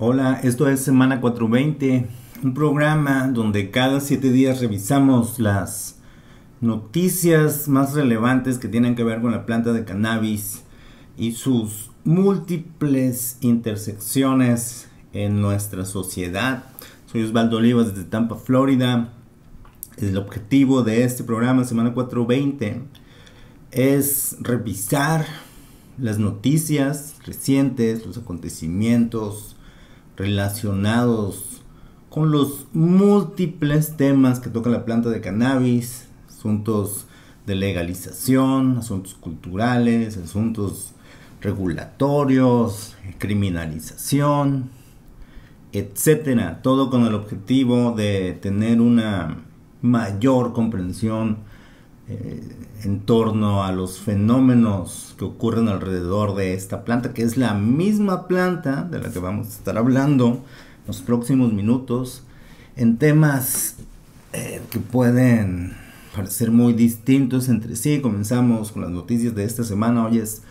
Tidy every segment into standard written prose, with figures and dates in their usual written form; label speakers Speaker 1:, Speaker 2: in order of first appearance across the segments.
Speaker 1: Hola, esto es Semana 420, un programa donde cada 7 días revisamos las noticias más relevantes que tienen que ver con la planta de cannabis y sus múltiples intersecciones en nuestra sociedad. Soy Osvaldo Olivas desde Tampa, Florida. El objetivo de este programa, Semana 420, es revisar las noticias recientes, los acontecimientos relacionados con los múltiples temas que toca la planta de cannabis, asuntos de legalización, asuntos culturales, asuntos regulatorios, criminalización, etcétera. Todo con el objetivo de tener una mayor comprensión en torno a los fenómenos que ocurren alrededor de esta planta, que es la misma planta de la que vamos a estar hablando en los próximos minutos, en temas que pueden parecer muy distintos entre sí. Comenzamos con las noticias de esta semana. Hoy es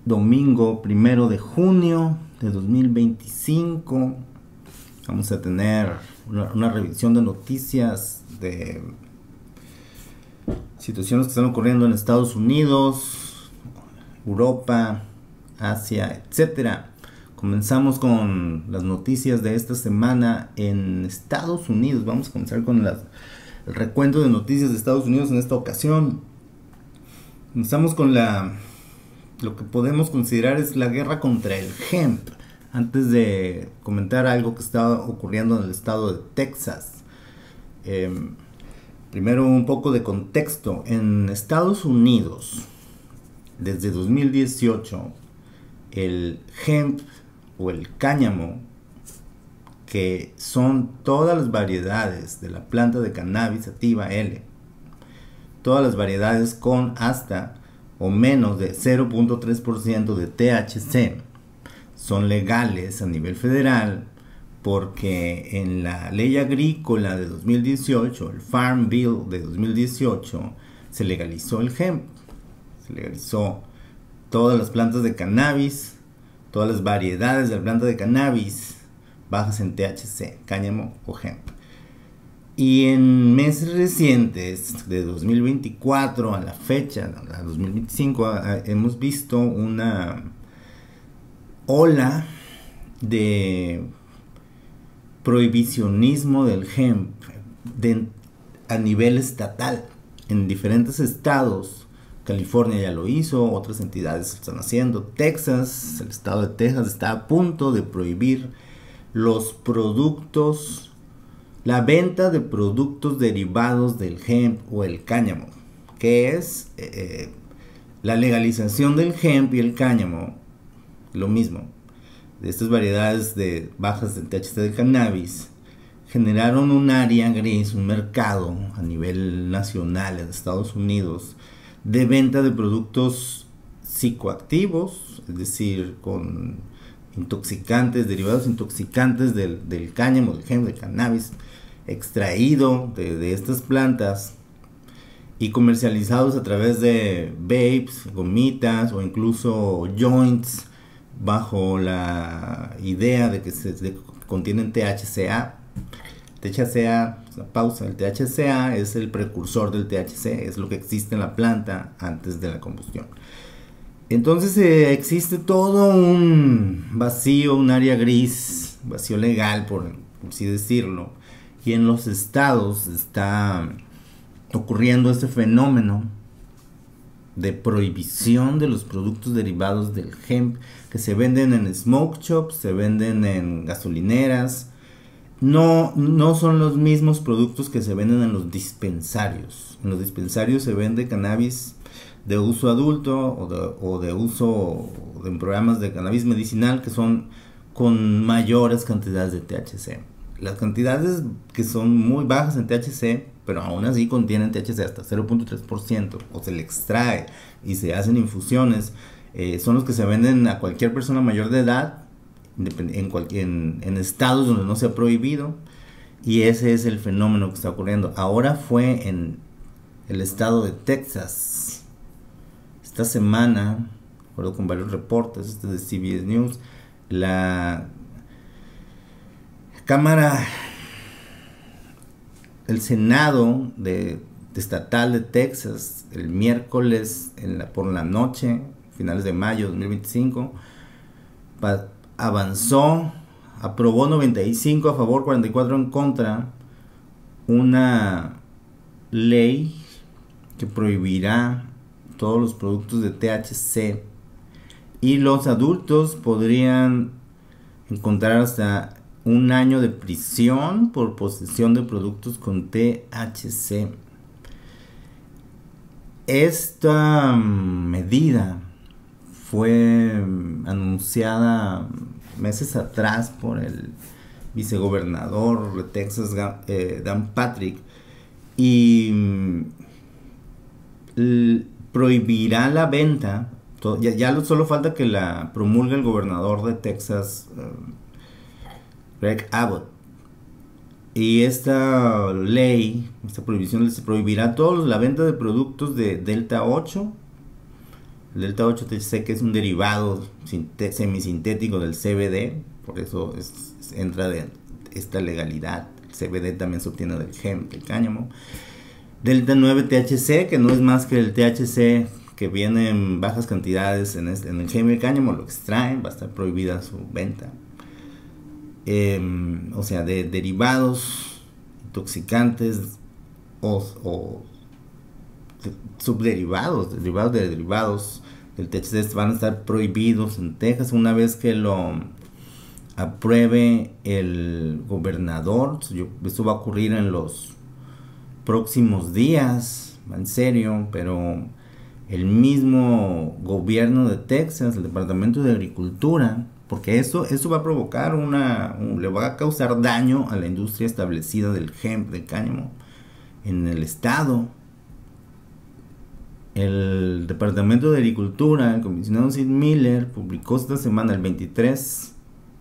Speaker 1: domingo 1 de junio de 2025. Vamos a tener una revisión de noticias de situaciones que están ocurriendo en Estados Unidos, Europa, Asia, etcétera. Comenzamos con las noticias de esta semana en Estados Unidos. Vamos a comenzar con el recuento de noticias de Estados Unidos en esta ocasión. Comenzamos con lo que podemos considerar es la guerra contra el hemp. Antes de comentar algo que está ocurriendo en el estado de Texas, primero un poco de contexto. En Estados Unidos, desde 2018, el hemp o el cáñamo, que son todas las variedades de la planta de cannabis sativa L, todas las variedades con hasta o menos de 0.3% de THC, son legales a nivel federal, porque en la ley agrícola de 2018, el Farm Bill de 2018, se legalizó el hemp, se legalizó todas las plantas de cannabis, todas las variedades de la planta de cannabis bajas en THC, cáñamo o hemp. Y en meses recientes, de 2024 a la fecha, a 2025, hemos visto una ola de prohibicionismo del hemp a nivel estatal en diferentes estados. California ya lo hizo, otras entidades lo están haciendo. Texas, el estado de Texas está a punto de prohibir los productos, la venta de productos derivados del hemp o el cáñamo, que es la legalización del hemp y el cáñamo, lo mismo. De estas variedades de bajas de THC del cannabis generaron un área gris, un mercado a nivel nacional en Estados Unidos de venta de productos psicoactivos, es decir, con intoxicantes, derivados intoxicantes del cáñamo, del hemp, del cannabis, extraído de estas plantas y comercializados a través de vapes, gomitas o incluso joints, bajo la idea de que contienen THCA. THCA, pausa, el THCA es el precursor del THC, es lo que existe en la planta antes de la combustión. Entonces existe todo un vacío, un área gris, vacío legal, por así decirlo, y en los estados está ocurriendo este fenómeno de prohibición de los productos derivados del hemp que se venden en smoke shops, se venden en gasolineras. No son los mismos productos que se venden en los dispensarios. En los dispensarios se vende cannabis de uso adulto o de uso en programas de cannabis medicinal que son con mayores cantidades de THC. Las cantidades que son muy bajas en THC, pero aún así contienen THC hasta 0.3%, o se le extrae y se hacen infusiones, son los que se venden a cualquier persona mayor de edad, en estados donde no se ha prohibido, y ese es el fenómeno que está ocurriendo. Ahora fue en el estado de Texas, esta semana, de acuerdo con varios reportes de CBS News, la Cámara, el Senado estatal de Texas, el miércoles por la noche, finales de mayo de 2025, avanzó, aprobó 95 a favor, 44 en contra, una ley que prohibirá todos los productos de THC, y los adultos podrían encontrar hasta 1 año de prisión por posesión de productos con THC. Esta medida fue anunciada meses atrás por el vicegobernador de Texas, Dan Patrick, y prohibirá la venta. Ya solo falta que la promulgue el gobernador de Texas, Greg Abbott. Y esta ley, esta prohibición, les prohibirá la venta de productos de Delta 8. El Delta 8 THC, que es un derivado semisintético del CBD, por eso entra de esta legalidad. El CBD también se obtiene del hemp, del cáñamo. Delta 9 THC, que no es más que el THC que viene en bajas cantidades en el hemp y el cáñamo, lo extraen, va a estar prohibida su venta. O sea, de derivados intoxicantes o subderivados, derivados del THC van a estar prohibidos en Texas una vez que lo apruebe el gobernador. Esto va a ocurrir en los próximos días, en serio, pero el mismo gobierno de Texas, el Departamento de Agricultura, porque esto va a provocar le va a causar daño a la industria establecida del hemp, del cáñamo, en el estado. El Departamento de Agricultura, el comisionado Sid Miller, publicó esta semana, el 23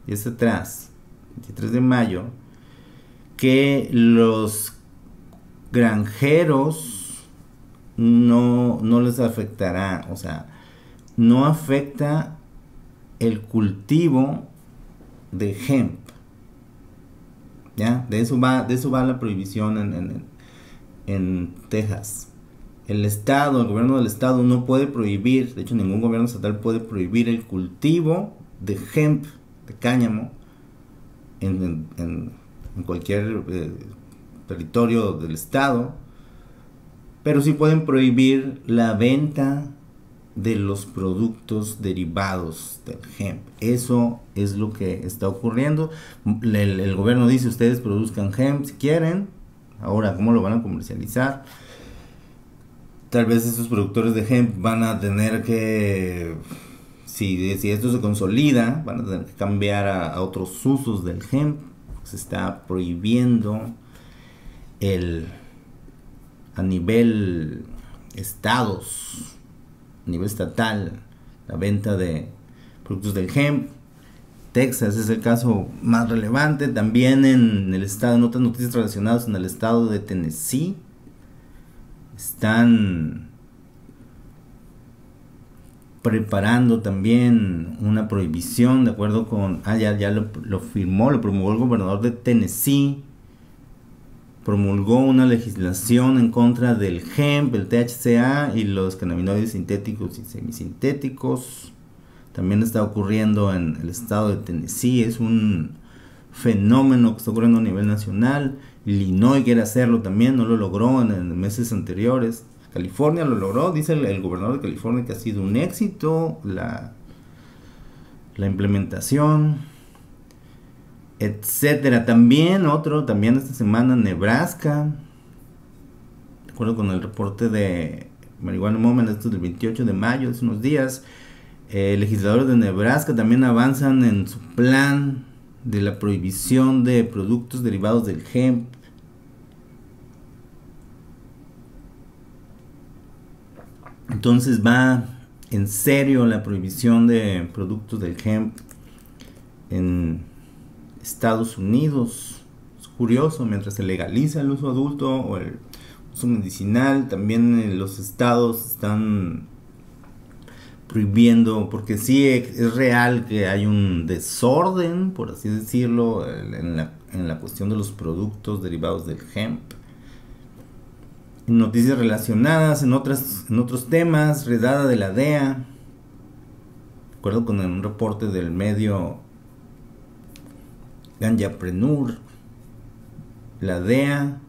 Speaker 1: de mayo, que los granjeros no les afectará, o sea, no afecta el cultivo de hemp. ¿Ya? De eso va la prohibición en Texas. El gobierno del estado no puede prohibir, de hecho ningún gobierno estatal puede prohibir el cultivo de hemp, de cáñamo, en cualquier territorio del estado, pero sí pueden prohibir la venta de los productos derivados del hemp. Eso es lo que está ocurriendo. El gobierno dice: ustedes produzcan hemp si quieren. Ahora, ¿cómo lo van a comercializar? Tal vez esos productores de hemp van a tener que, si esto se consolida, van a tener que cambiar a otros usos del hemp. Se está prohibiendo a nivel estados, a nivel estatal, la venta de productos del hemp. Texas es el caso más relevante. También en el estado, en otras noticias relacionadas, en el estado de Tennessee, están preparando también una prohibición, de acuerdo con, ya lo promulgó el gobernador de Tennessee. Promulgó una legislación en contra del hemp, el THCA y los cannabinoides sintéticos y semisintéticos. También está ocurriendo en el estado de Tennessee. Es un fenómeno que está ocurriendo a nivel nacional. Illinois quiere hacerlo también, no lo logró en meses anteriores. California lo logró, dice el gobernador de California que ha sido un éxito la implementación, etcétera. También esta semana, Nebraska, de acuerdo con el reporte de Marijuana Moment, esto es del 28 de mayo, hace unos días, legisladores de Nebraska también avanzan en su plan de la prohibición de productos derivados del hemp. Entonces va en serio la prohibición de productos del hemp en Estados Unidos. Es curioso, mientras se legaliza el uso adulto o el uso medicinal, también los estados están prohibiendo, porque sí es real que hay un desorden, por así decirlo, en la cuestión de los productos derivados del hemp. Noticias relacionadas en otros temas, redada de la DEA. De acuerdo con un reporte del medio Ganjapreneur, la DEA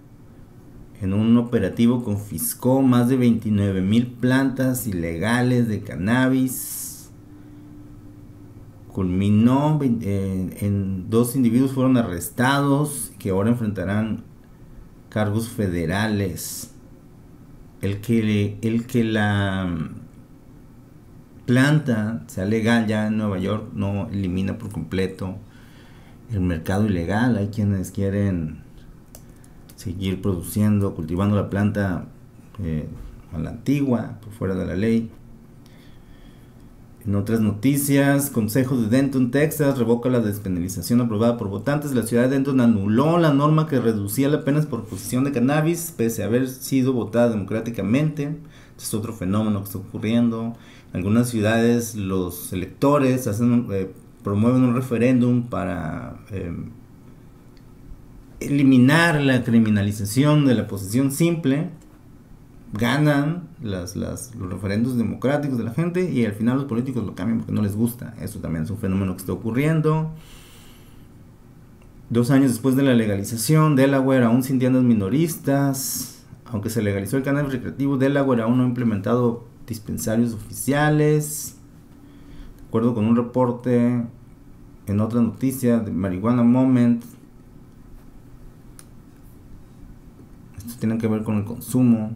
Speaker 1: en un operativo confiscó más de 29,000 plantas ilegales de cannabis. Culminó en 2 individuos fueron arrestados que ahora enfrentarán cargos federales. El que la planta sea legal ya en Nueva York no elimina por completo el mercado ilegal. Hay quienes quieren seguir produciendo, cultivando la planta a la antigua, por fuera de la ley. En otras noticias, Consejo de Denton, Texas, revoca la despenalización aprobada por votantes. La ciudad de Denton anuló la norma que reducía las penas por posesión de cannabis, pese a haber sido votada democráticamente. Este es otro fenómeno que está ocurriendo. En algunas ciudades los electores promueven un referéndum para eliminar la criminalización de la posesión simple. Ganan los referendos democráticos de la gente y al final los políticos lo cambian porque no les gusta. Eso también es un fenómeno que está ocurriendo. 2 años después de la legalización, Delaware aún sin tiendas minoristas. Aunque se legalizó el cannabis recreativo, Delaware aún no ha implementado dispensarios oficiales. De acuerdo con un reporte en otra noticia de Marijuana Moment, esto tiene que ver con el consumo.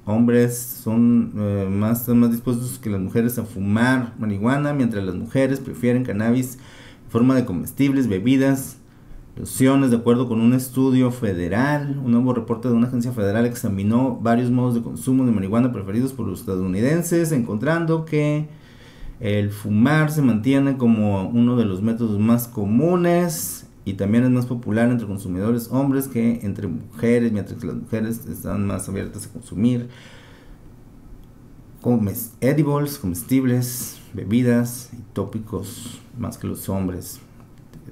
Speaker 1: Hombres están más dispuestos que las mujeres a fumar marihuana, mientras las mujeres prefieren cannabis en forma de comestibles, bebidas, lociones. De acuerdo con un estudio federal, un nuevo reporte de una agencia federal examinó varios modos de consumo de marihuana preferidos por los estadounidenses, encontrando que el fumar se mantiene como uno de los métodos más comunes y también es más popular entre consumidores hombres que entre mujeres, mientras que las mujeres están más abiertas a consumir edibles, comestibles, bebidas y tópicos más que los hombres.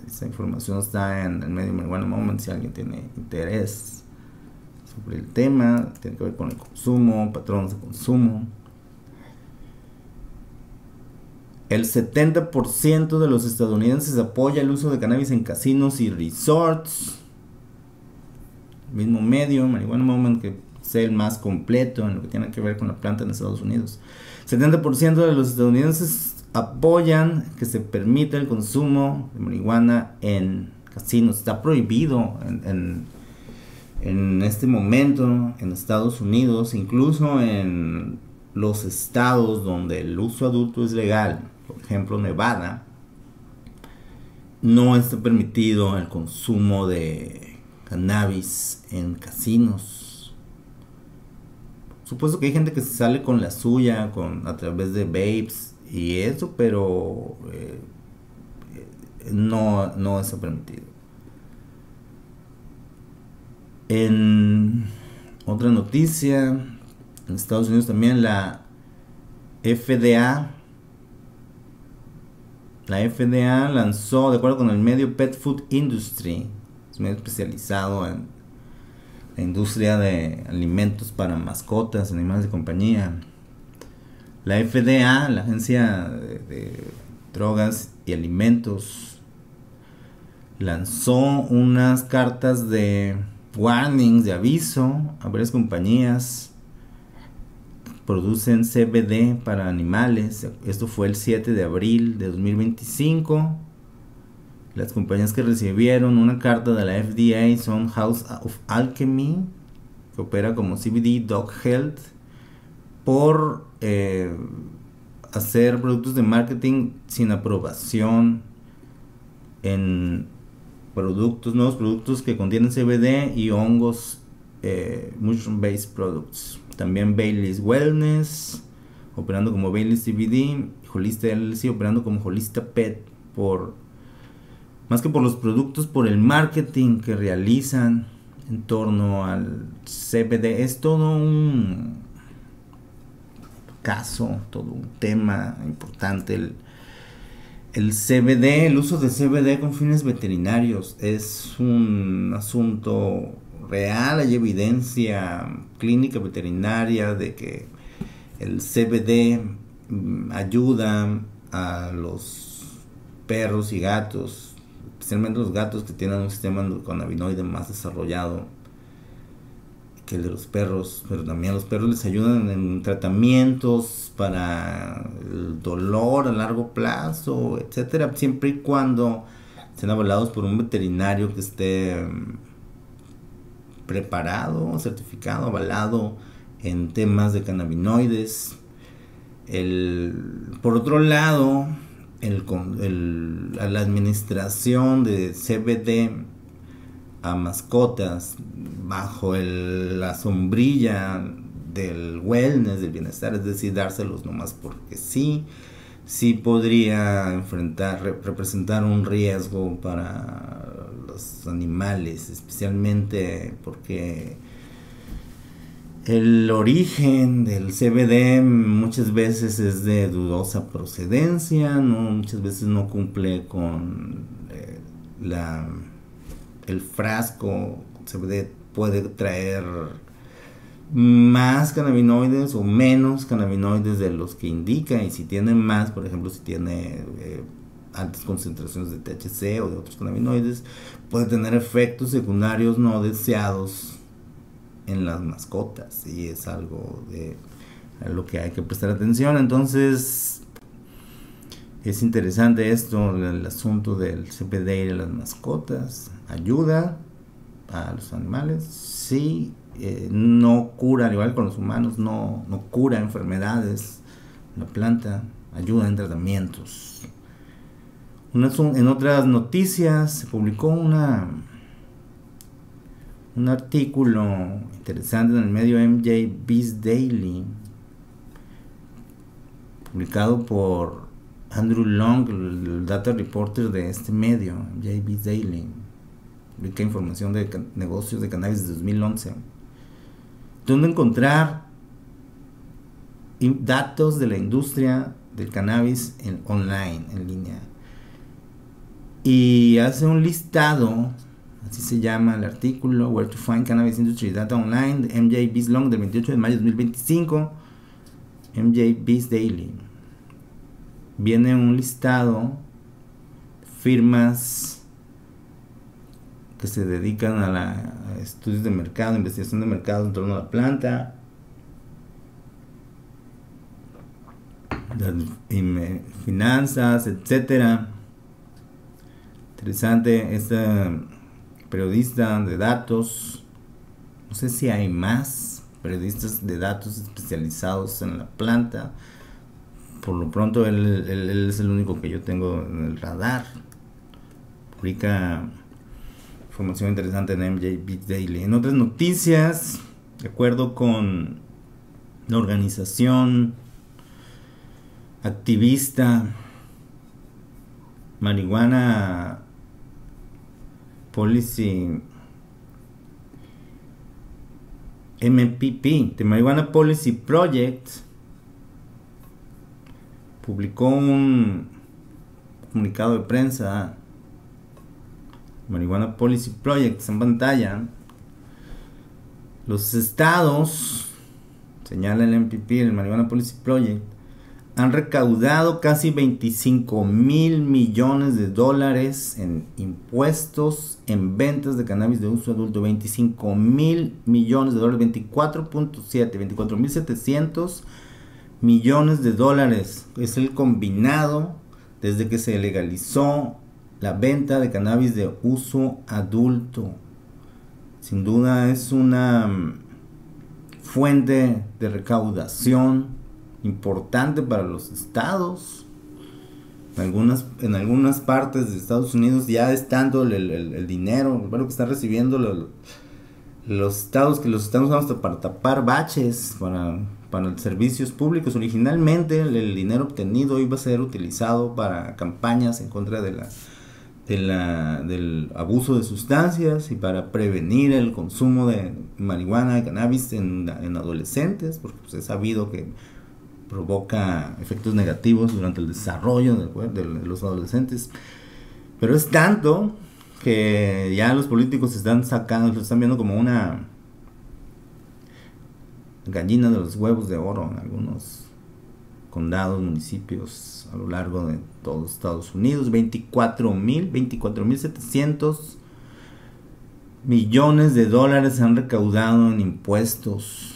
Speaker 1: Esa información está en el medio Marijuana Moment si alguien tiene interés sobre el tema. Tiene que ver con el consumo, patrones de consumo. El 70% de los estadounidenses apoya el uso de cannabis en casinos y resorts. Mismo medio, Marijuana Moment, que es el más completo en lo que tiene que ver con la planta en Estados Unidos. 70% de los estadounidenses apoyan que se permita el consumo de marihuana en casinos. Está prohibido en este momento en Estados Unidos, incluso en los estados donde el uso adulto es legal. Por ejemplo, Nevada, no está permitido el consumo de cannabis en casinos. Supuesto que hay gente que se sale con la suya a través de vapes y eso, pero no está permitido. En otra noticia, en Estados Unidos también la FDA lanzó, de acuerdo con el medio Pet Food Industry, es un medio especializado en la industria de alimentos para mascotas, animales de compañía. La FDA, la Agencia de Drogas y Alimentos, lanzó unas cartas de warnings, de aviso a varias compañías producen CBD para animales. Esto fue el 7 de abril de 2025. Las compañías que recibieron una carta de la FDA son House of Alchemy, que opera como CBD Dog Health, por hacer productos de marketing sin aprobación en nuevos productos que contienen CBD y hongos, mushroom based products. También Bailey's Wellness, operando como Bailey's CBD, y Holista LLC, operando como Holista Pet, más que por los productos, por el marketing que realizan en torno al CBD. Es todo caso, todo un tema importante. El CBD, el uso de CBD con fines veterinarios es un asunto real. Hay evidencia clínica veterinaria de que el CBD ayuda a los perros y gatos, especialmente los gatos que tienen un sistema endocannabinoide más desarrollado que el de los perros, pero también los perros les ayudan en tratamientos para el dolor a largo plazo, etcétera, siempre y cuando sean avalados por un veterinario que esté preparado, certificado, avalado en temas de cannabinoides. Por otro lado, la administración de CBD a mascotas bajo la sombrilla del wellness, del bienestar, es decir, dárselos nomás porque sí podría representar un riesgo para los animales, especialmente porque el origen del CBD muchas veces es de dudosa procedencia, muchas veces no cumple con el frasco. CBD puede traer más cannabinoides o menos cannabinoides de los que indica, y si tiene más, por ejemplo, si tiene altas concentraciones de THC o de otros cannabinoides, puede tener efectos secundarios no deseados en las mascotas, y es algo a lo que hay que prestar atención. Entonces es interesante esto, el asunto del CBD y de las mascotas. Ayuda a los animales, sí, no cura, al igual que con los humanos, no cura enfermedades. La planta ayuda en tratamientos. En otras noticias se publicó un artículo interesante en el medio MJ Biz Daily, publicado por Andrew Long, el data reporter de este medio. MJ Biz Daily publica información de negocios de cannabis de 2011, donde encontrar datos de la industria del cannabis online, en línea, y hace un listado. Así se llama el artículo, Where to Find Cannabis Industry Data Online, de MJ Biz Long, del 28 de mayo de 2025. MJ Biz Daily. Viene un listado de firmas que se dedican a estudios de mercado, investigación de mercado en torno a la planta, finanzas, etcétera. Interesante esta periodista de datos. No sé si hay más periodistas de datos especializados en la planta. Por lo pronto él es el único que yo tengo en el radar. Publica información interesante en MJ Biz Daily. En otras noticias, de acuerdo con la organización activista Marihuana Policy, MPP, The Marijuana Policy Project, publicó un comunicado de prensa. Marijuana Policy Project en pantalla. Los estados, señala el MPP, el Marijuana Policy Project, han recaudado casi 25 mil millones de dólares en impuestos en ventas de cannabis de uso adulto. 25 mil millones de dólares, 24.700 millones de dólares. Es el combinado desde que se legalizó la venta de cannabis de uso adulto. Sin duda es una fuente de recaudación importante para los estados. En algunas partes de Estados Unidos ya es tanto el dinero que están recibiendo los estados, que los están usando hasta para tapar baches para servicios públicos. Originalmente el dinero obtenido iba a ser utilizado para campañas en contra del abuso de sustancias y para prevenir el consumo de marihuana, de cannabis en adolescentes, porque pues, es sabido que provoca efectos negativos durante el desarrollo de los adolescentes. Pero es tanto que ya los políticos están sacando, lo están viendo como una gallina de los huevos de oro en algunos condados, municipios a lo largo de todos Estados Unidos. 24,700 millones de dólares se han recaudado en impuestos.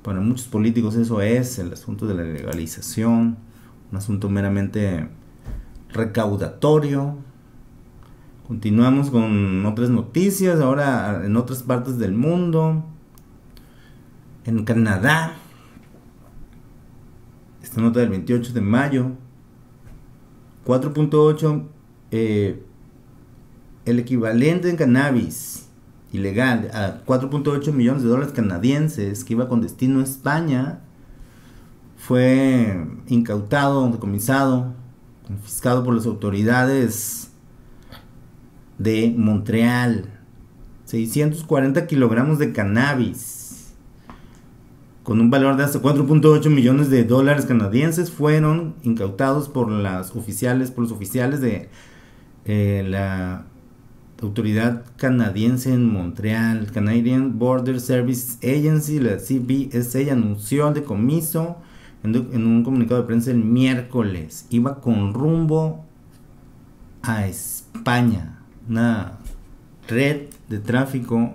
Speaker 1: Para muchos políticos eso es el asunto de la legalización, un asunto meramente recaudatorio. Continuamos con otras noticias, ahora en otras partes del mundo. En Canadá, esta nota del 28 de mayo, 4.8, el equivalente en cannabis ilegal a 4.8 millones de dólares canadienses que iba con destino a España, fue incautado, decomisado, confiscado por las autoridades de Montreal. 640 kilogramos de cannabis con un valor de hasta 4.8 millones de dólares canadienses fueron incautados por los oficiales de la autoridad canadiense en Montreal. Canadian Border Service Agency, la CBSA, anunció el decomiso en un comunicado de prensa el miércoles. Iba con rumbo a España, una red de tráfico.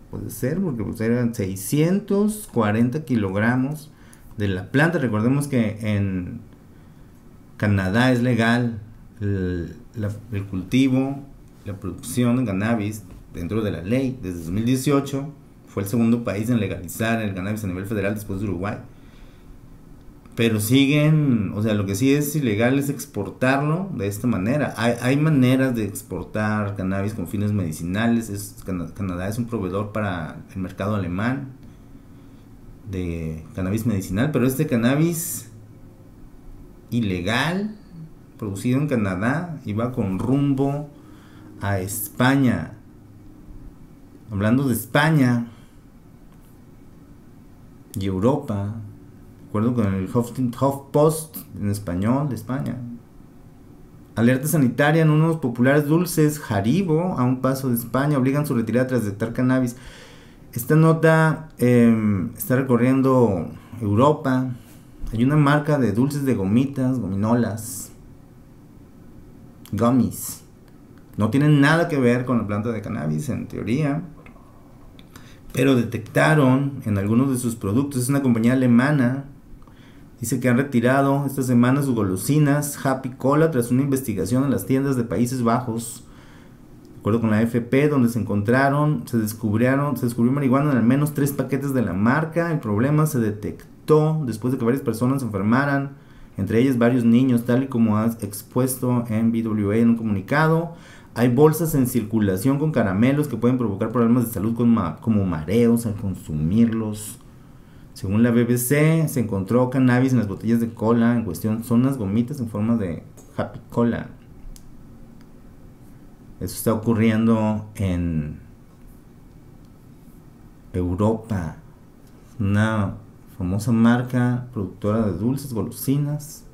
Speaker 1: Puede ser, porque pues eran 640 kilogramos de la planta. Recordemos que en Canadá es legal el cultivo, la producción de cannabis dentro de la ley. Desde 2018 fue el segundo país en legalizar el cannabis a nivel federal después de Uruguay. Pero siguen, o sea, lo que sí es ilegal es exportarlo de esta manera. Hay maneras de exportar cannabis con fines medicinales. Canadá es un proveedor para el mercado alemán de cannabis medicinal, pero este cannabis ilegal producido en Canadá iba con rumbo a España. Hablando de España y Europa, de acuerdo con el HuffPost en español de España. Alerta sanitaria en unos populares dulces Haribo a un paso de España, obligan su retirada tras detectar cannabis. Esta nota está recorriendo Europa. Hay una marca de dulces de gomitas, gominolas, gummies. No tienen nada que ver con la planta de cannabis en teoría, pero detectaron en algunos de sus productos. Es una compañía alemana. Dice que han retirado esta semana sus golosinas Happy Cola tras una investigación en las tiendas de Países Bajos. De acuerdo con la AFP, donde se descubrió marihuana en al menos 3 paquetes de la marca. El problema se detectó después de que varias personas se enfermaran, entre ellas varios niños, tal y como ha expuesto NBWA en un comunicado. Hay bolsas en circulación con caramelos que pueden provocar problemas de salud como mareos al consumirlos. Según la BBC, se encontró cannabis en las botellas de cola en cuestión. Son unas gomitas en forma de Happy Cola. Eso está ocurriendo en Europa. Una famosa marca productora de dulces, golosinas,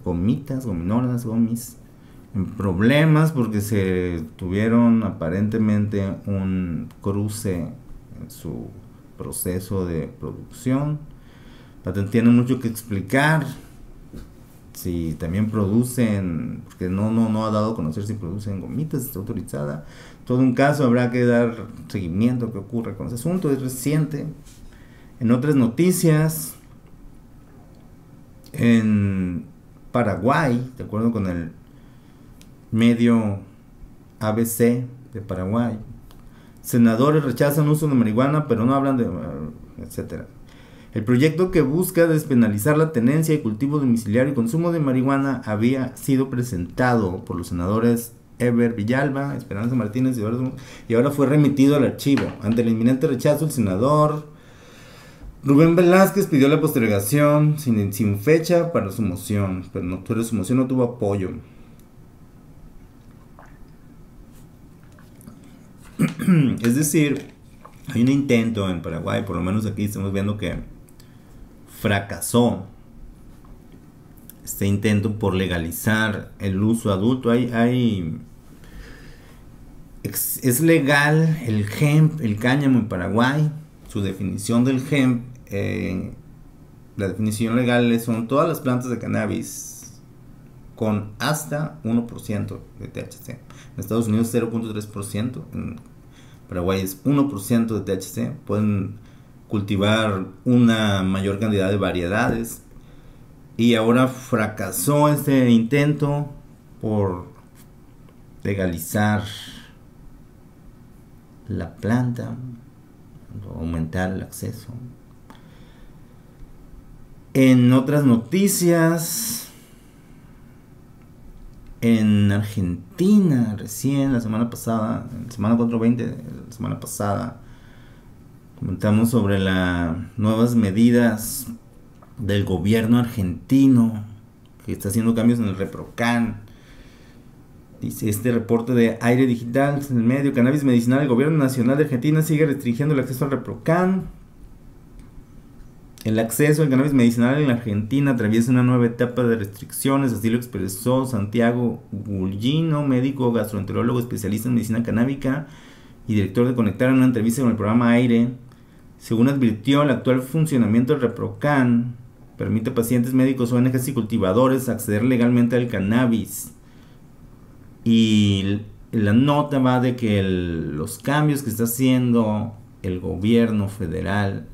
Speaker 1: gomitas, gominolas, gomis, en problemas porque se tuvieron aparentemente un cruce en su proceso de producción. Tiene mucho que explicar si también producen, porque no ha dado a conocer si producen gomitas, está autorizada. Todo un caso, habrá que dar seguimiento a qué ocurre con ese asunto, es reciente. En otras noticias, en Paraguay, de acuerdo con el medio ABC de Paraguay, senadores rechazan uso de marihuana, pero no hablan de etcétera. El proyecto que busca despenalizar la tenencia y cultivo domiciliario y consumo de marihuana había sido presentado por los senadores Eber Villalba, Esperanza Martínez y ahora fue remitido al archivo. Ante el inminente rechazo, el senador Rubén Velázquez pidió la postergación sin fecha para su moción, pero su moción no tuvo apoyo. Es decir, hay un intento en Paraguay, por lo menos aquí estamos viendo que fracasó este intento por legalizar el uso adulto. Es legal el hemp, el cáñamo en Paraguay. Su definición del hemp, la definición legal son todas las plantas de cannabis con hasta 1% de THC. En Estados Unidos 0.3%, en Paraguay es 1% de THC. Pueden cultivar una mayor cantidad de variedades. Y ahora fracasó este intento por legalizar la planta, aumentar el acceso. En otras noticias, en Argentina, recién la semana pasada, semana 420, la semana pasada, comentamos sobre las nuevas medidas del gobierno argentino, que está haciendo cambios en el ReproCan. Dice este reporte de Aire Digital en el medio: cannabis medicinal, el gobierno nacional de Argentina sigue restringiendo el acceso al ReproCan. El acceso al cannabis medicinal en la Argentina atraviesa una nueva etapa de restricciones, así lo expresó Santiago Gullino, médico gastroenterólogo especialista en medicina canábica y director de Conectar, en una entrevista con el programa Aire. Según advirtió, el actual funcionamiento del ReproCan permite a pacientes, médicos, ONGs y cultivadores acceder legalmente al cannabis. Y la nota va de que los cambios que está haciendo el gobierno federal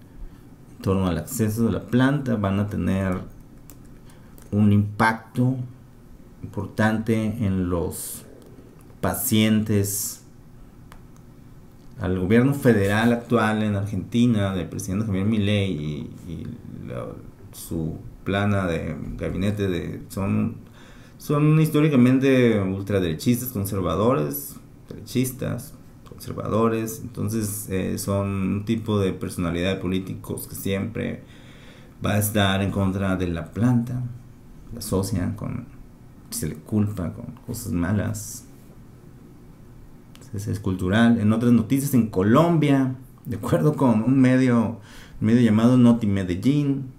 Speaker 1: en torno al acceso de la planta van a tener un impacto importante en los pacientes. Al gobierno federal actual en Argentina, del presidente Javier Milei y su plana de gabinete son históricamente ultraderechistas, conservadores, derechistas, conservadores. Entonces son un tipo de personalidad de políticos que siempre va a estar en contra de la planta, la asocian con, se le culpa con cosas malas. Es cultural. En otras noticias, en Colombia, de acuerdo con un medio llamado Noti Medellín,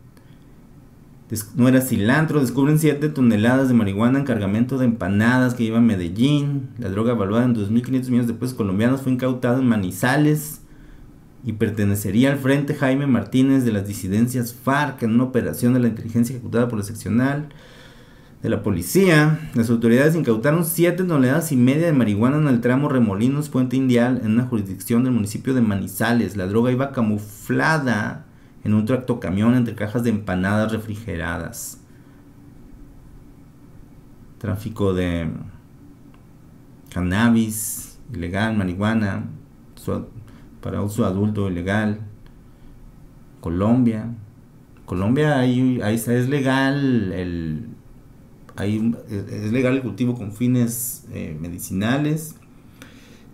Speaker 1: no era cilantro, descubren 7 toneladas de marihuana en cargamento de empanadas que iba a Medellín. La droga, evaluada en 2.500 millones de pesos colombianos, fue incautada en Manizales y pertenecería al Frente Jaime Martínez de las disidencias FARC, en una operación de la inteligencia ejecutada por la seccional de la policía. Las autoridades incautaron 7 toneladas y media de marihuana en el tramo Remolinos Puente Indial, en una jurisdicción del municipio de Manizales. La droga iba camuflada en un tractocamión entre cajas de empanadas refrigeradas. Tráfico de cannabis ilegal, marihuana para uso adulto ilegal. Colombia es legal es legal el cultivo con fines medicinales.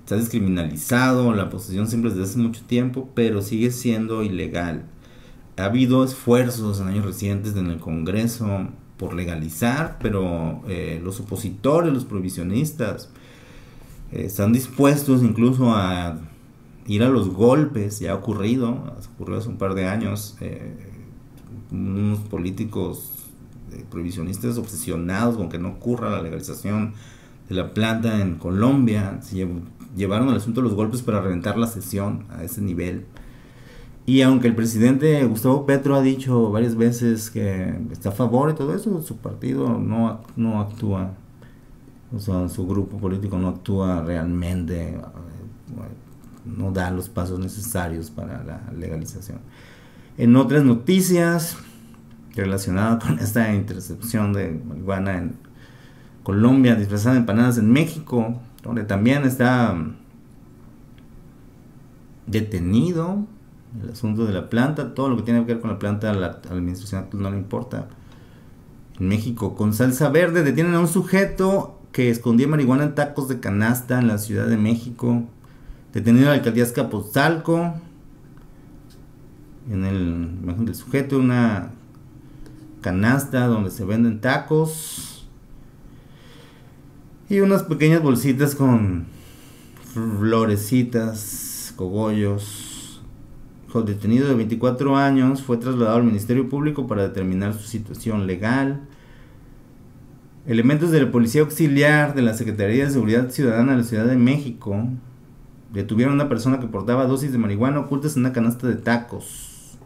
Speaker 1: Está descriminalizado la posesión siempre desde hace mucho tiempo, pero sigue siendo ilegal. Ha habido esfuerzos en años recientes en el Congreso por legalizar, pero los opositores, los prohibicionistas, están dispuestos incluso a ir a los golpes. Ya ocurrió hace un par de años, unos políticos prohibicionistas obsesionados con que no ocurra la legalización de la planta en Colombia, llevaron el asunto a los golpes para reventar la sesión a ese nivel. Y aunque el presidente Gustavo Petro ha dicho varias veces que está a favor y todo eso, su partido no actúa, o sea, su grupo político no actúa realmente, no da los pasos necesarios para la legalización. En otras noticias relacionadas con esta intercepción de marihuana en Colombia, disfrazada de empanadas en México, donde también está detenido el asunto de la planta. Todo lo que tiene que ver con la planta a la administración actual no le importa. En México, con salsa verde, detienen a un sujeto que escondía marihuana en tacos de canasta en la Ciudad de México. Detenido en la alcaldía Azcapotzalco. En el imagen del sujeto, una canasta donde se venden tacos y unas pequeñas bolsitas con florecitas, cogollos, detenido de 24 años, fue trasladado al Ministerio Público para determinar su situación legal. Elementos de la Policía Auxiliar de la Secretaría de Seguridad Ciudadana de la Ciudad de México detuvieron a una persona que portaba dosis de marihuana ocultas en una canasta de tacos.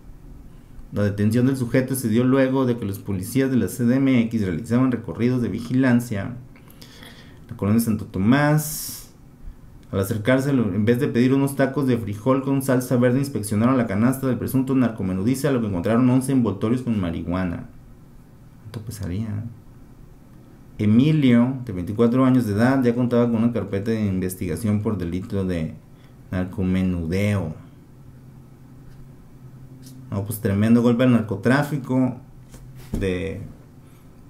Speaker 1: La detención del sujeto se dio luego de que los policías de la CDMX realizaban recorridos de vigilancia en la colonia Santo Tomás. Al acercarse, en vez de pedir unos tacos de frijol con salsa verde, inspeccionaron la canasta del presunto narcomenudista, a lo que encontraron 11 envoltorios con marihuana. ¿Cuánto pesaría? Emilio, de 24 años de edad, ya contaba con una carpeta de investigación por delito de narcomenudeo. No, pues tremendo golpe al narcotráfico de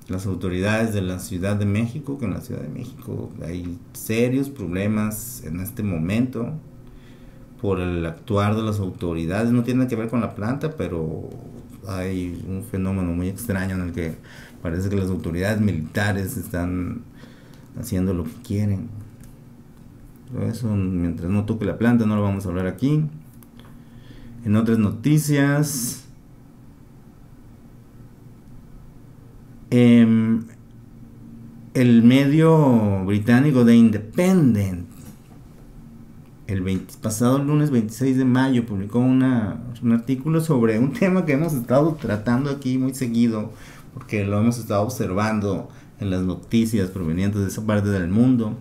Speaker 1: las autoridades de la Ciudad de México, que en la Ciudad de México hay serios problemas en este momento por el actuar de las autoridades. No tiene que ver con la planta, pero hay un fenómeno muy extraño en el que parece que las autoridades militares están haciendo lo que quieren. Pero eso, mientras no toque la planta, no lo vamos a hablar aquí. En otras noticias, el medio británico The Independent, pasado lunes 26 de mayo, publicó un artículo sobre un tema que hemos estado tratando aquí muy seguido, porque lo hemos estado observando en las noticias provenientes de esa parte del mundo.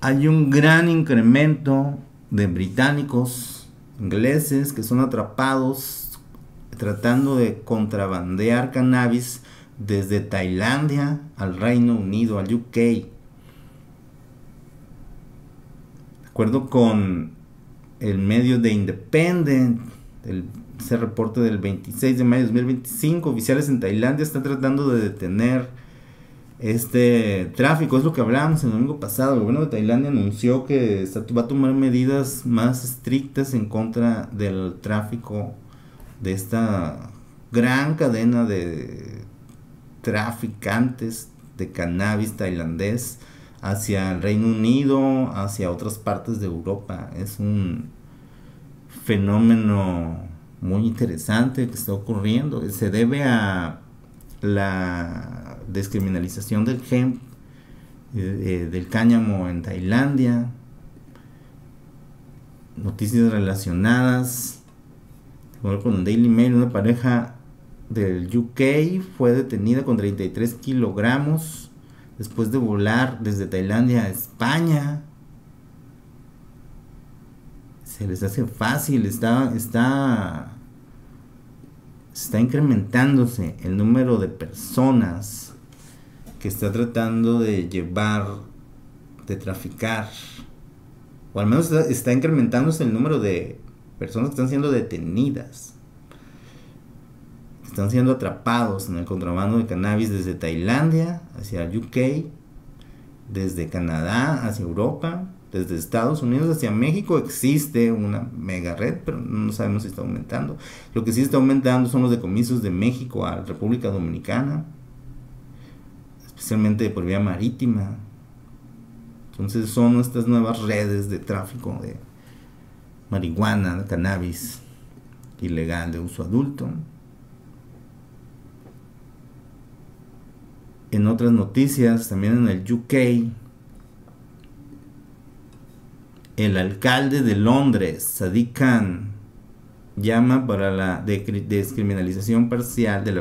Speaker 1: Hay un gran incremento de británicos, ingleses, que son atrapados tratando de contrabandear cannabis desde Tailandia al Reino Unido, al UK. De acuerdo con el medio de Independent, ese reporte del 26 de mayo de 2025, oficiales en Tailandia están tratando de detener este tráfico. Es lo que hablábamos el domingo pasado. El gobierno de Tailandia anunció que va a tomar medidas más estrictas en contra del tráfico de esta gran cadena de traficantes de cannabis tailandés hacia el Reino Unido, hacia otras partes de Europa. Es un fenómeno muy interesante que está ocurriendo. Se debe a la descriminalización del hemp, del cáñamo en Tailandia. Noticias relacionadas. Bueno, con el Daily Mail, una pareja del UK fue detenida con 33 kilogramos después de volar desde Tailandia a España. Se les hace fácil, está incrementándose el número de personas que está tratando de llevar, de traficar, o al menos está incrementándose el número de personas que están siendo detenidas, que están siendo atrapados en el contrabando de cannabis desde Tailandia hacia UK, desde Canadá hacia Europa, desde Estados Unidos hacia México. Existe una mega red, pero no sabemos si está aumentando. Lo que sí está aumentando son los decomisos de México a República Dominicana, especialmente por vía marítima. Entonces son estas nuevas redes de tráfico de marihuana, de cannabis ilegal de uso adulto. En otras noticias, también en el UK, el alcalde de Londres, Sadiq Khan, llama para la descriminalización parcial de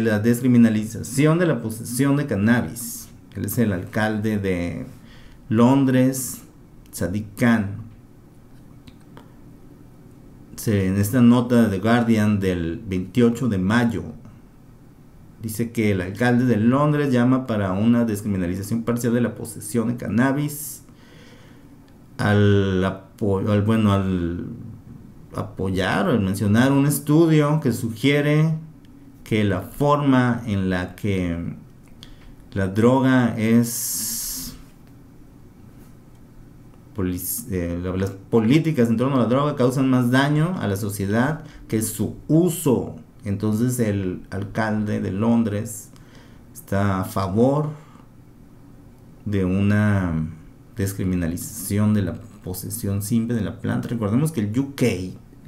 Speaker 1: la descriminalización de la posesión de cannabis. Él es el alcalde de Londres, Sadiq Khan. En esta nota de The Guardian del 28 de mayo, dice que el alcalde de Londres llama para una descriminalización parcial de la posesión de cannabis al apoyar o al mencionar un estudio que sugiere que la forma en la que la droga es las políticas en torno a la droga causan más daño a la sociedad que su uso. Entonces el alcalde de Londres está a favor de una descriminalización de la posesión simple de la planta. Recordemos que el UK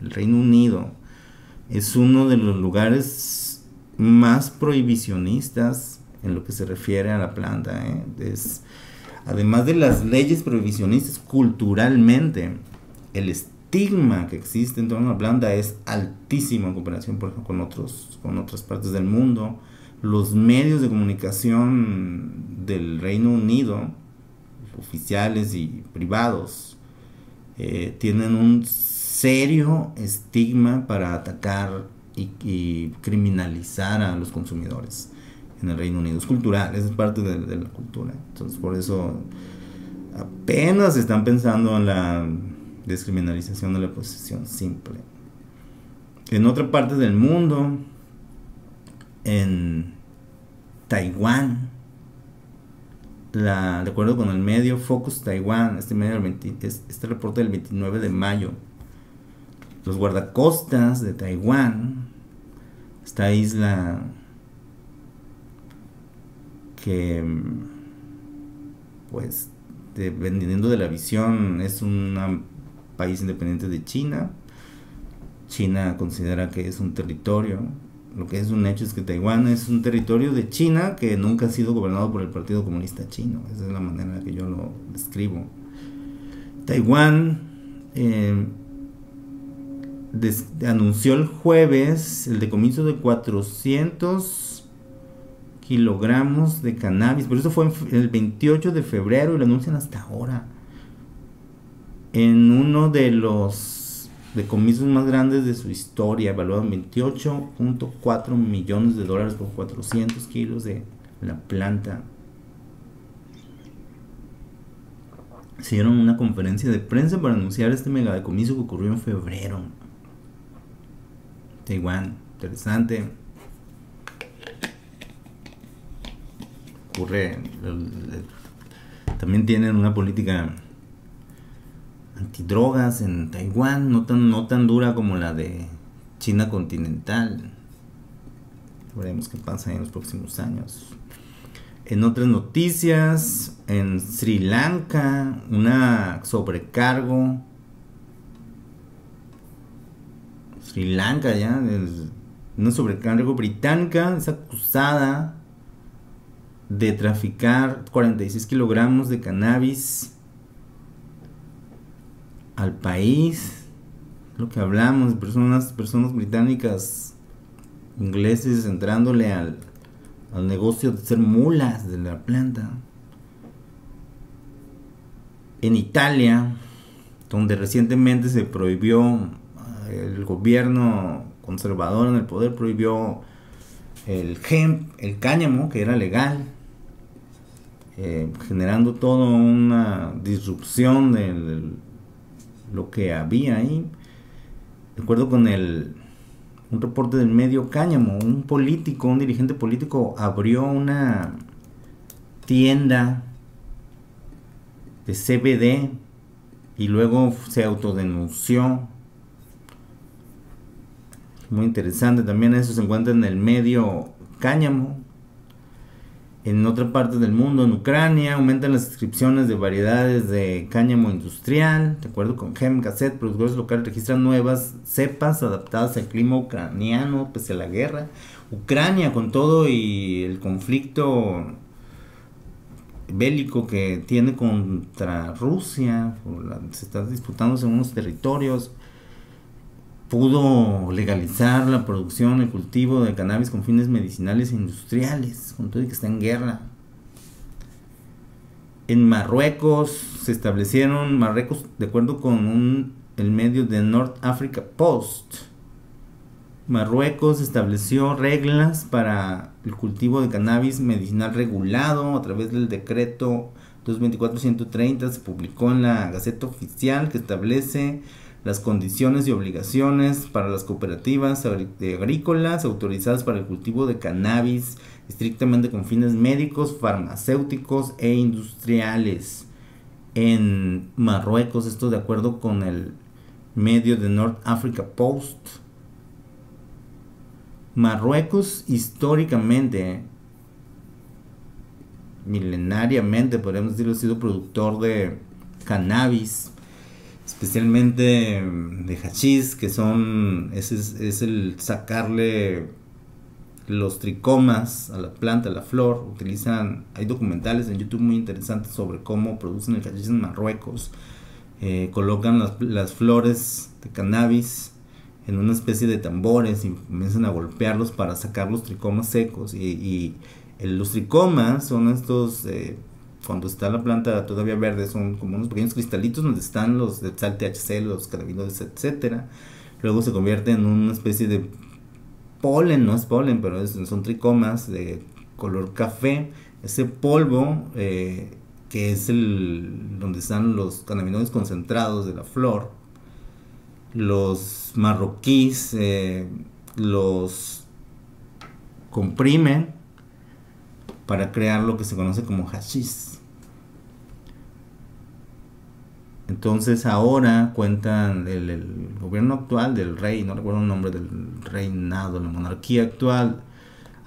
Speaker 1: el Reino Unido es uno de los lugares más prohibicionistas en lo que se refiere a la planta. Además de las leyes prohibicionistas, culturalmente, el estigma que existe en torno a la planta es altísimo en comparación, por ejemplo, con otras partes del mundo. Los medios de comunicación del Reino Unido, oficiales y privados, tienen un serio estigma para atacar y criminalizar a los consumidores en el Reino Unido. Es cultural, es parte de la cultura. Entonces, por eso apenas están pensando en la descriminalización de la posesión simple. En otra parte del mundo, en Taiwán, de acuerdo con el medio Focus Taiwan, este reporte del 29 de mayo, los guardacostas de Taiwán, esta isla que, pues, dependiendo de la visión, es un país independiente de China. China considera que es un territorio. Lo que es un hecho es que Taiwán es un territorio de China que nunca ha sido gobernado por el Partido Comunista Chino. Esa es la manera en la que yo lo describo. Taiwán anunció el jueves el decomiso de 400 kilogramos de cannabis, pero eso fue el 28 de febrero y lo anuncian hasta ahora, en uno de los decomisos más grandes de su historia, evaluado en 28.4 millones de dólares por 400 kilos de la planta. Se dieron una conferencia de prensa para anunciar este megadecomiso que ocurrió en febrero. Taiwán, interesante. También tienen una política antidrogas en Taiwán, no tan dura como la de China continental. Veremos qué pasa en los próximos años. En otras noticias, en Sri Lanka, una sobrecargo. Sri Lanka ya, una sobrecargo británica es acusada de traficar 46 kilogramos de cannabis al país. Lo que hablamos, personas británicas, ingleses, entrándole al negocio de ser mulas de la planta. En Italia, donde recientemente se prohibió, el gobierno conservador en el poder prohibió el hemp, el cáñamo, que era legal, generando toda una disrupción de lo que había ahí. De acuerdo con un reporte del medio Cáñamo, un dirigente político abrió una tienda de CBD y luego se autodenunció. Muy interesante también, eso se encuentra en el medio Cáñamo. En otra parte del mundo, en Ucrania, aumentan las inscripciones de variedades de cáñamo industrial. De acuerdo con Hemp Gazette, productores locales registran nuevas cepas adaptadas al clima ucraniano pese a la guerra. Ucrania, con todo y el conflicto bélico que tiene contra Rusia, se está disputándose en unos territorios, pudo legalizar la producción y el cultivo de cannabis con fines medicinales e industriales, con todo y que está en guerra. En Marruecos se establecieron, de acuerdo con el medio de North Africa Post, Marruecos estableció reglas para el cultivo de cannabis medicinal regulado a través del decreto 224-130. Se publicó en la Gaceta Oficial, que establece las condiciones y obligaciones para las cooperativas agrícolas autorizadas para el cultivo de cannabis estrictamente con fines médicos, farmacéuticos e industriales en Marruecos. Esto de acuerdo con el medio de North Africa Post. Marruecos históricamente, milenariamente podríamos decirlo, ha sido productor de cannabis. especialmente de hachís, que son, es el sacarle los tricomas a la planta, a la flor. Hay documentales en YouTube muy interesantes sobre cómo producen el hachís en Marruecos. Colocan las flores de cannabis en una especie de tambores y comienzan a golpearlos para sacar los tricomas secos. Los tricomas son estos, cuando está la planta todavía verde, son como unos pequeños cristalitos donde están los de sal THC, los cannabinoides, etcétera. Luego se convierte en una especie de polen, no es polen, pero son tricomas de color café. Ese polvo, que es donde están los cannabinoides concentrados de la flor, los marroquíes los comprimen para crear lo que se conoce como hachís. Entonces ahora cuentan el gobierno actual del rey, no recuerdo el nombre del reinado, la monarquía actual,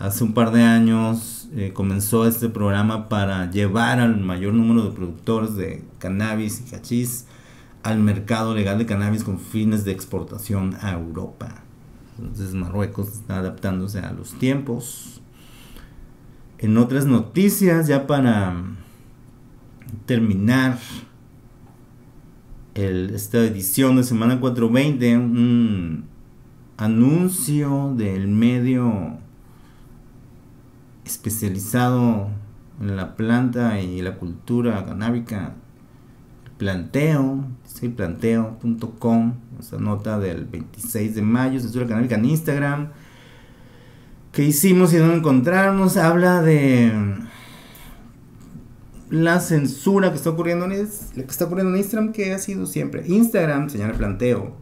Speaker 1: hace un par de años comenzó este programa para llevar al mayor número de productores de cannabis y hachís al mercado legal de cannabis con fines de exportación a Europa. Entonces Marruecos está adaptándose a los tiempos. En otras noticias, ya para terminar esta edición de Semana 420, un anuncio del medio especializado en la planta y la cultura canábica, Planteo, sí, planteo.com, esta nota del 26 de mayo, censura canábica en Instagram. ¿Qué hicimos y dónde encontrarnos? Habla de la censura que está ocurriendo en Instagram, que ha sido siempre. Instagram, señala Planteo,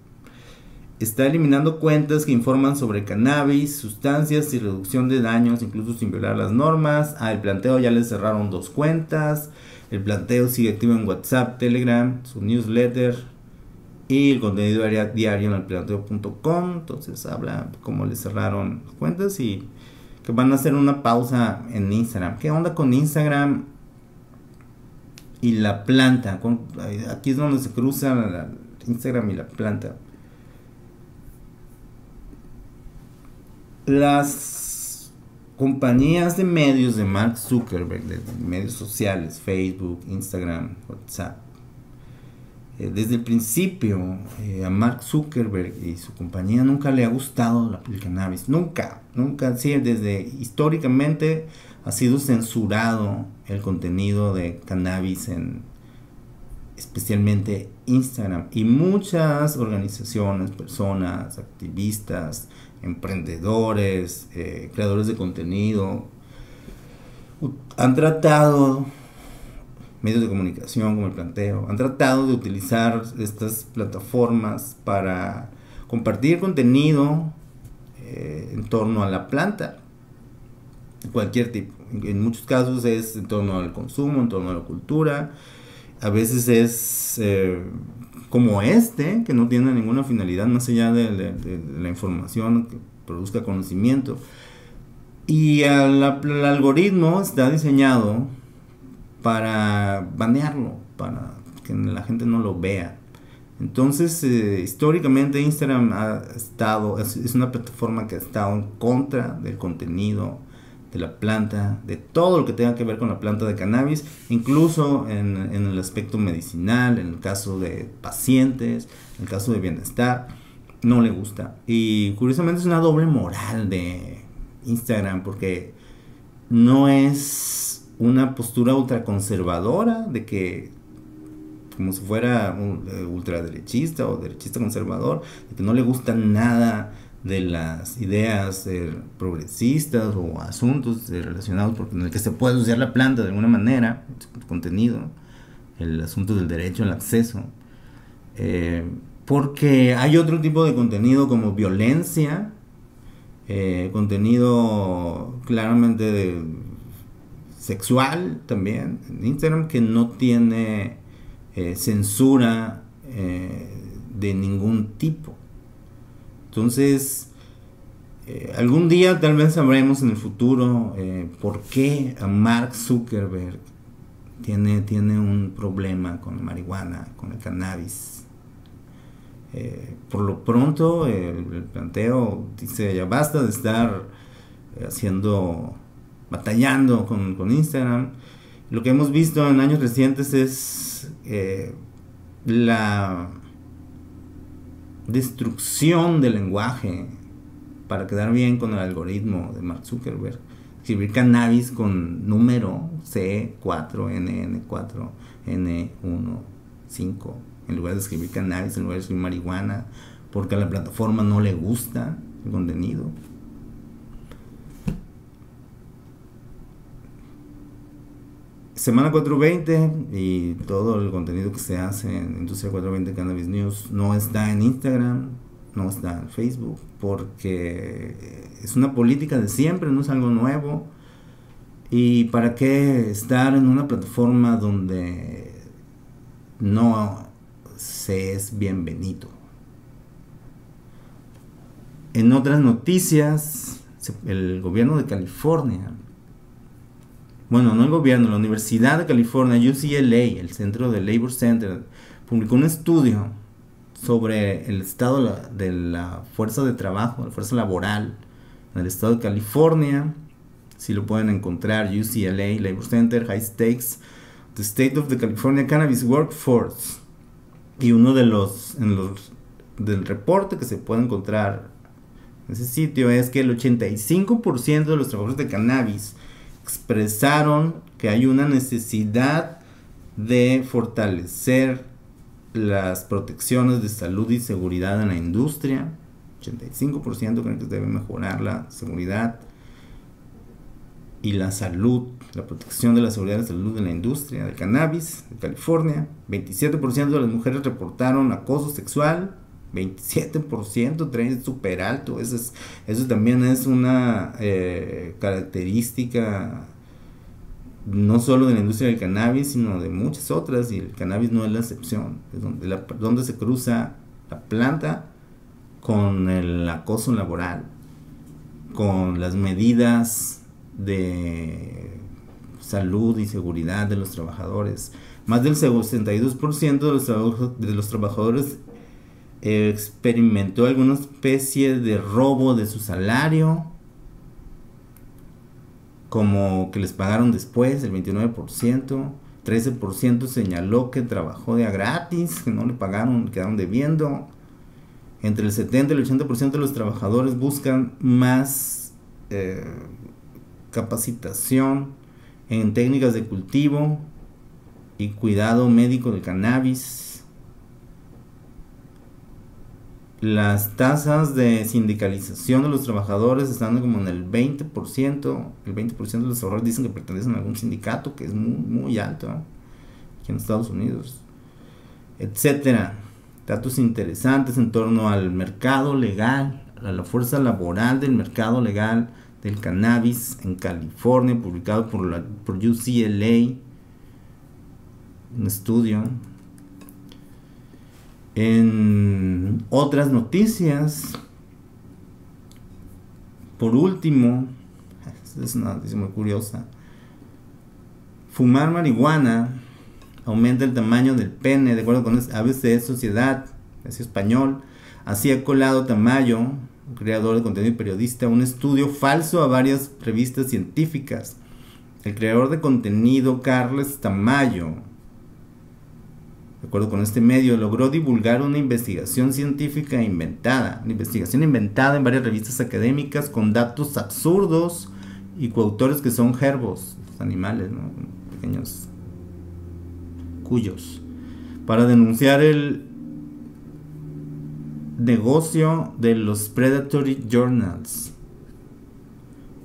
Speaker 1: está eliminando cuentas que informan sobre cannabis, sustancias y reducción de daños, incluso sin violar las normas. El Planteo ya le cerraron 2 cuentas. El Planteo sigue activo en WhatsApp, Telegram, su newsletter y el contenido diario en el planteo.com. Entonces habla cómo le cerraron cuentas y que van a hacer una pausa en Instagram. ¿Qué onda con Instagram y la planta? Aquí es donde se cruzan Instagram y la planta. Las compañías de medios de Mark Zuckerberg, de medios sociales, Facebook, Instagram, WhatsApp, desde el principio a Mark Zuckerberg y su compañía nunca le ha gustado el cannabis, nunca, sí, históricamente ha sido censurado el contenido de cannabis en especialmente Instagram, y muchas organizaciones, personas, activistas, emprendedores, creadores de contenido han tratado, medios de comunicación como el Planteo, han tratado de utilizar estas plataformas para compartir contenido en torno a la planta, de cualquier tipo. En muchos casos es en torno al consumo, en torno a la cultura. A veces es como que no tiene ninguna finalidad más allá de la información que produzca conocimiento. Y el algoritmo está diseñado para banearlo, para que la gente no lo vea. Entonces, históricamente Instagram es una plataforma que ha estado en contra del contenido de la planta, de todo lo que tenga que ver con la planta de cannabis, incluso en el aspecto medicinal, en el caso de pacientes, en el caso de bienestar, no le gusta. Y curiosamente es una doble moral de Instagram, porque no es una postura ultraconservadora de que, como si fuera un ultraderechista o derechista conservador, de que no le gusta nada de las ideas progresistas o asuntos relacionados en el que se puede usar la planta de alguna manera, el contenido, el asunto del derecho al acceso, porque hay otro tipo de contenido como violencia, contenido claramente sexual también en Instagram, que no tiene censura de ningún tipo. Entonces, algún día tal vez sabremos en el futuro por qué a Mark Zuckerberg tiene un problema con la marihuana, con el cannabis. Por lo pronto, el planteo dice, ya basta de estar batallando con Instagram. Lo que hemos visto en años recientes es la destrucción del lenguaje para quedar bien con el algoritmo de Mark Zuckerberg. Escribir cannabis con número C4NN4N15 en lugar de escribir cannabis, en lugar de escribir marihuana, porque a la plataforma no le gusta el contenido. Semana 420 y todo el contenido que se hace en Industria 420 Cannabis News no está en Instagram, no está en Facebook, porque es una política de siempre, no es algo nuevo. ¿Y para qué estar en una plataforma donde no se es bienvenido? En otras noticias, el gobierno de California, bueno, no el gobierno, la Universidad de California, UCLA, el Centro de Labor Center, publicó un estudio sobre el estado de la fuerza de trabajo, la fuerza laboral en el estado de California. Si lo pueden encontrar, UCLA, Labor Center, High Stakes, The State of the California Cannabis Workforce. Y uno del reporte que se puede encontrar en ese sitio es que el 85% de los trabajadores de cannabis expresaron que hay una necesidad de fortalecer las protecciones de salud y seguridad en la industria. 85% creen que debe mejorar la seguridad y la salud, la protección de la seguridad y la salud en la industria del cannabis de California. 27% de las mujeres reportaron acoso sexual. 27%, es súper alto. Eso también es una característica no solo de la industria del cannabis, sino de muchas otras, y el cannabis no es la excepción. Es donde se cruza la planta con el acoso laboral, con las medidas de salud y seguridad de los trabajadores. Más del 62% de los trabajadores experimentó alguna especie de robo de su salario, como que les pagaron después, el 29%. 13% señaló que trabajó de a gratis, que no le pagaron, quedaron debiendo. Entre el 70 y el 80% de los trabajadores buscan más capacitación en técnicas de cultivo y cuidado médico del cannabis. Las tasas de sindicalización de los trabajadores están como en el 20%. El 20% de los trabajadores dicen que pertenecen a algún sindicato, que es muy, muy alto, ¿no?, aquí en Estados Unidos, etcétera. Datos interesantes en torno al mercado legal, a la fuerza laboral del mercado legal del cannabis en California, publicado por UCLA, un estudio. En otras noticias, por último, esta es una noticia muy curiosa: fumar marihuana aumenta el tamaño del pene, de acuerdo con ABC Sociedad, es español. Así ha colado Tamayo, un creador de contenido y periodista, un estudio falso a varias revistas científicas. El creador de contenido, Carles Tamayo, de acuerdo con este medio, logró divulgar una investigación científica inventada, una investigación inventada en varias revistas académicas con datos absurdos y coautores que son herbos, los animales, ¿no?, pequeños cuyos, para denunciar el negocio de los predatory journals.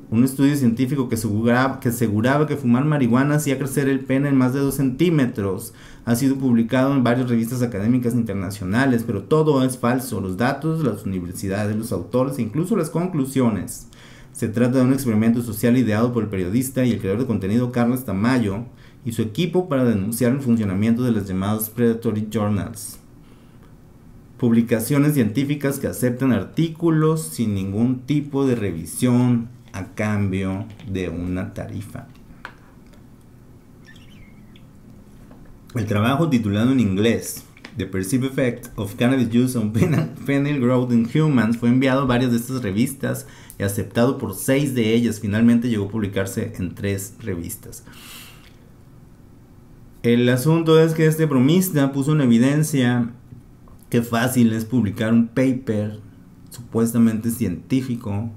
Speaker 1: Un estudio científico que aseguraba que fumar marihuana hacía crecer el pene en más de 2 centímetros ha sido publicado en varias revistas académicas internacionales, pero todo es falso. Los datos, las universidades, los autores e incluso las conclusiones. Se trata de un experimento social ideado por el periodista y el creador de contenido Carles Tamayo y su equipo para denunciar el funcionamiento de las llamadas predatory journals, publicaciones científicas que aceptan artículos sin ningún tipo de revisión a cambio de una tarifa. El trabajo, titulado en inglés The Perceived Effect of Cannabis Use on Penile Growth in Humans fue enviado a varias de estas revistas y aceptado por 6 de ellas. Finalmente llegó a publicarse en 3 revistas. El asunto es que este bromista puso en evidencia qué fácil es publicar un paper supuestamente científico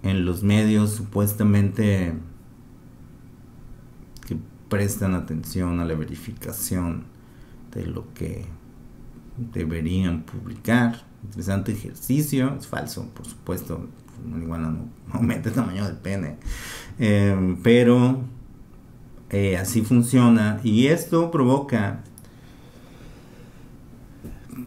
Speaker 1: en los medios supuestamente que prestan atención a la verificación de lo que deberían publicar. Interesante ejercicio. Es falso, por supuesto. Una iguana no aumenta el tamaño del pene, pero así funciona, y esto provoca,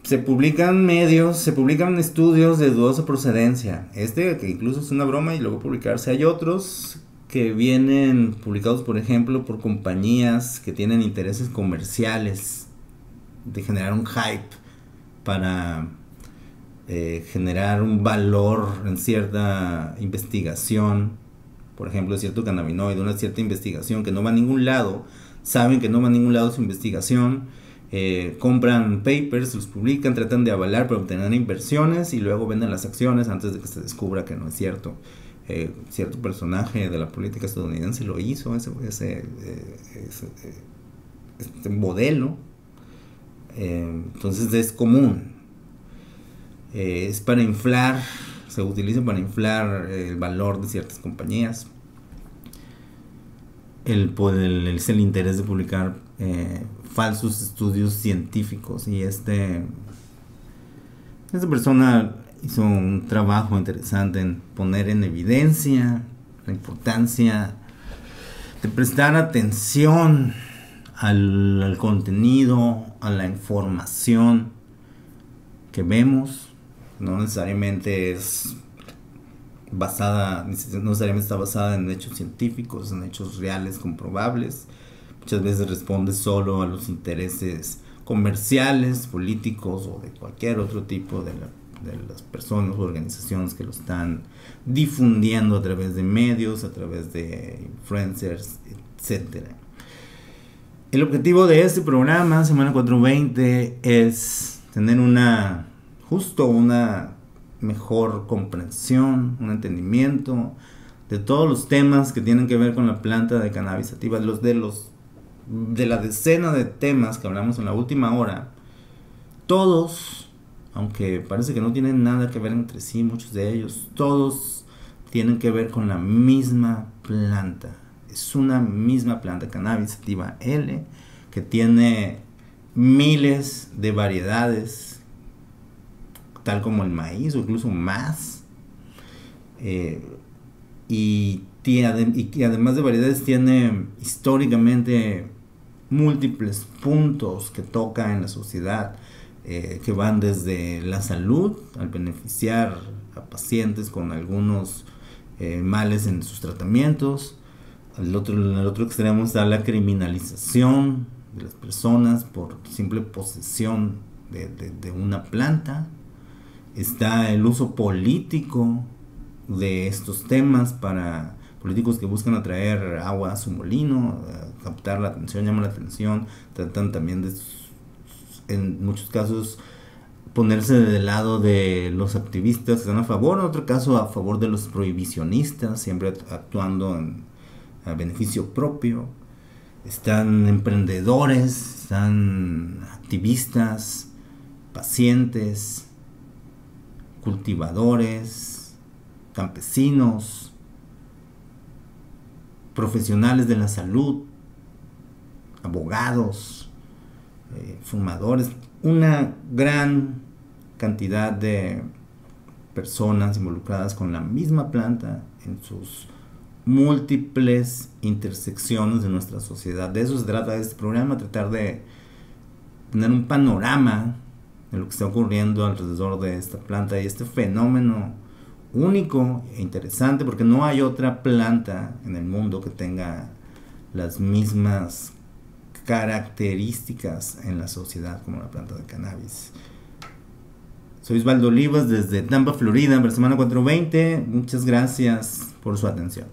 Speaker 1: se publican estudios de dudosa procedencia. Que incluso es una broma y luego publicarse. Hay otros que vienen publicados, por ejemplo, por compañías que tienen intereses comerciales de generar un hype para generar un valor en cierta investigación, por ejemplo, de cierto cannabinoide, una cierta investigación que no va a ningún lado. Saben que no va a ningún lado su investigación, compran papers, los publican, tratan de avalar para obtener inversiones y luego venden las acciones antes de que se descubra que no es cierto. Cierto personaje de la política estadounidense lo hizo, este modelo. Entonces es común. Es para inflar, se utiliza para inflar el valor de ciertas compañías. Es el interés de publicar falsos estudios científicos, y esta persona hizo un trabajo interesante en poner en evidencia la importancia de prestar atención al contenido, a la información que vemos. No necesariamente está basada en hechos científicos, en hechos reales, comprobables. Muchas veces responde solo a los intereses comerciales, políticos o de cualquier otro tipo de las personas o organizaciones que lo están difundiendo a través de medios, a través de influencers, etc. El objetivo de este programa, Semana 420, es tener una mejor comprensión, un entendimiento de todos los temas que tienen que ver con la planta de cannabis sativa. De la decena de temas que hablamos en la última hora, todos, aunque parece que no tienen nada que ver entre sí, muchos de ellos, todos tienen que ver con la misma planta. Es una misma planta, cannabis sativa L, que tiene miles de variedades, tal como el maíz o incluso más, y además de variedades tiene históricamente múltiples puntos que toca en la sociedad, que van desde la salud, al beneficiar a pacientes con algunos males en sus tratamientos. En el otro extremo está la criminalización de las personas por simple posesión de una planta. Está el uso político de estos temas para políticos que buscan atraer agua a su molino, captar la atención, llamar la atención. Tratan también de, en muchos casos, ponerse del lado de los activistas que están a favor, en otro caso a favor de los prohibicionistas, siempre actuando a beneficio propio. Están emprendedores, están activistas, pacientes, cultivadores, campesinos, profesionales de la salud, abogados, fumadores, una gran cantidad de personas involucradas con la misma planta en sus múltiples intersecciones de nuestra sociedad. De eso se trata este programa, tratar de tener un panorama de lo que está ocurriendo alrededor de esta planta y este fenómeno único e interesante, porque no hay otra planta en el mundo que tenga las mismas características en la sociedad como la planta de cannabis. Soy Osvaldo Olivas desde Tampa, Florida, para Semana 420. Muchas gracias por su atención.